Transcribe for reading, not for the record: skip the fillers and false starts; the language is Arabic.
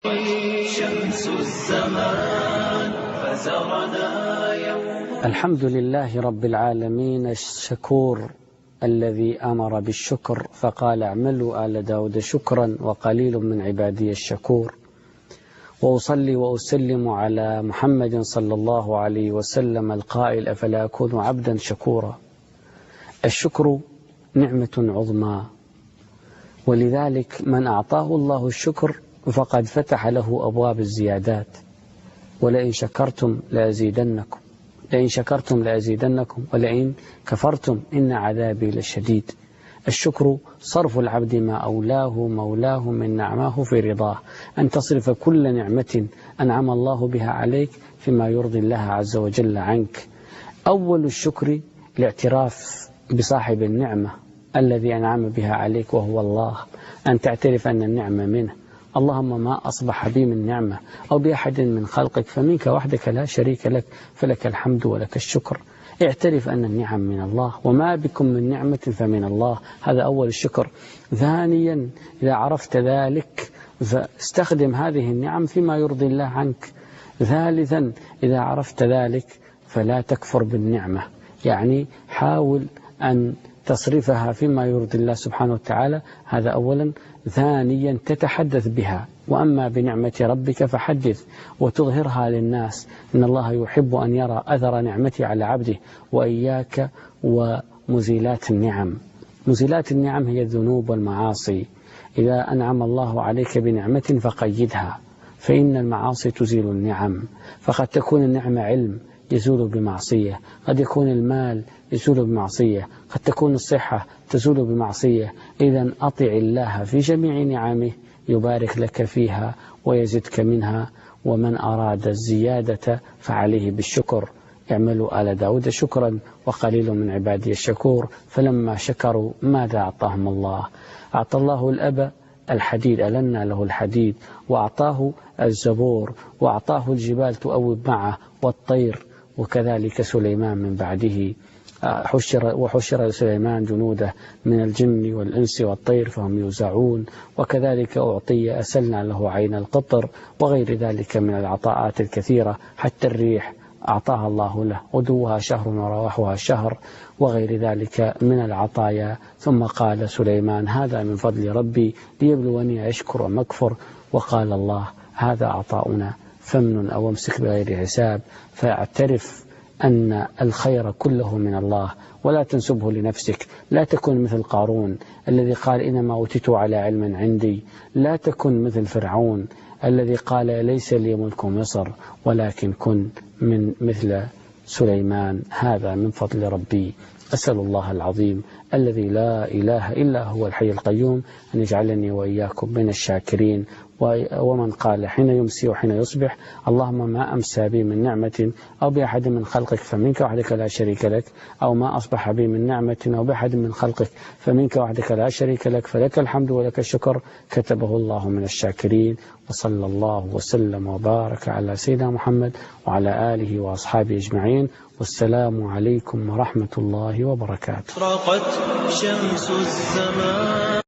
شمس الزمان فزرنا يوم. الحمد لله رب العالمين الشكور الذي أمر بالشكر فقال اعملوا آل داود شكرا وقليل من عبادي الشكور. وأصلي وأسلم على محمد صلى الله عليه وسلم القائل أفلا أكون عبدا شكورا. الشكر نعمة عظمى، ولذلك من أعطاه الله الشكر فقد فتح له أبواب الزيادات. ولئن شكرتم لأزيدنكم، لئن شكرتم لأزيدنكم ولئن كفرتم إن عذابي لشديد. الشكر صرف العبد ما أولاه مولاه من نعماه في رضاه، أن تصرف كل نعمة أنعم الله بها عليك فيما يرضي الله عز وجل عنك. أول الشكر الاعتراف بصاحب النعمة الذي أنعم بها عليك وهو الله، أن تعترف أن النعمة منه. اللهم ما أصبح بي من نعمة أو بأحد من خلقك فمنك وحدك لا شريك لك، فلك الحمد ولك الشكر. اعترف أن النعم من الله، وما بكم من نعمة فمن الله. هذا أول الشكر. ثانيا إذا عرفت ذلك فاستخدم هذه النعم فيما يرضي الله عنك. ثالثا إذا عرفت ذلك فلا تكفر بالنعمة، يعني حاول أن تصرفها فيما يرضي الله سبحانه وتعالى. هذا أولا. ثانيا تتحدث بها، وأما بنعمة ربك فحدث وتظهرها للناس، إن الله يحب أن يرى أثر نعمته على عبده. وإياك ومزيلات النعم. مزيلات النعم هي الذنوب والمعاصي. إذا أنعم الله عليك بنعمة فقيدها، فإن المعاصي تزيل النعم. فقد تكون النعمة علم يزول بمعصية، قد يكون المال يزول بمعصية، قد تكون الصحة تزول بمعصية. إذن أطع الله في جميع نعمه يبارك لك فيها ويزدك منها. ومن أراد الزيادة فعليه بالشكر. اعملوا آل داود شكرا وقليل من عبادي الشكور. فلما شكروا ماذا أعطاهم الله؟ أعطى الله الأب الحديد، ألنا له الحديد، وأعطاه الزبور، وأعطاه الجبال تؤوب معه، والطير. وكذلك سليمان من بعده وحشر لسليمان جنوده من الجن والإنس والطير فهم يوزعون. وكذلك أعطي أسلنا له عين القطر، وغير ذلك من العطاءات الكثيرة. حتى الريح أعطاها الله له، غدوها شهر ورواحها شهر، وغير ذلك من العطايا. ثم قال سليمان هذا من فضل ربي ليبلوني أشكر أم أكفر. وقال الله هذا عطاؤنا فمن أو امسك بغير حساب. فاعترف أن الخير كله من الله ولا تنسبه لنفسك. لا تكن مثل قارون الذي قال إنما أوتيته على علم عندي. لا تكن مثل فرعون الذي قال ليس لي ملك مصر، ولكن كن من مثل سليمان هذا من فضل ربي. أسأل الله العظيم الذي لا إله إلا هو الحي القيوم أن يجعلني وإياكم من الشاكرين. ومن قال حين يمسي وحين يصبح اللهم ما أمسى بي من نعمة أو بأحد من خلقك فمنك وحدك لا شريك لك، أو ما أصبح بي من نعمة أو بأحد من خلقك فمنك وحدك لا شريك لك، فلك الحمد ولك الشكر، كتبه الله من الشاكرين. وصلى الله وسلم وبارك على سيدنا محمد وعلى آله وأصحابه أجمعين. والسلام عليكم ورحمة الله وبركاته. رقت شمس الزمان.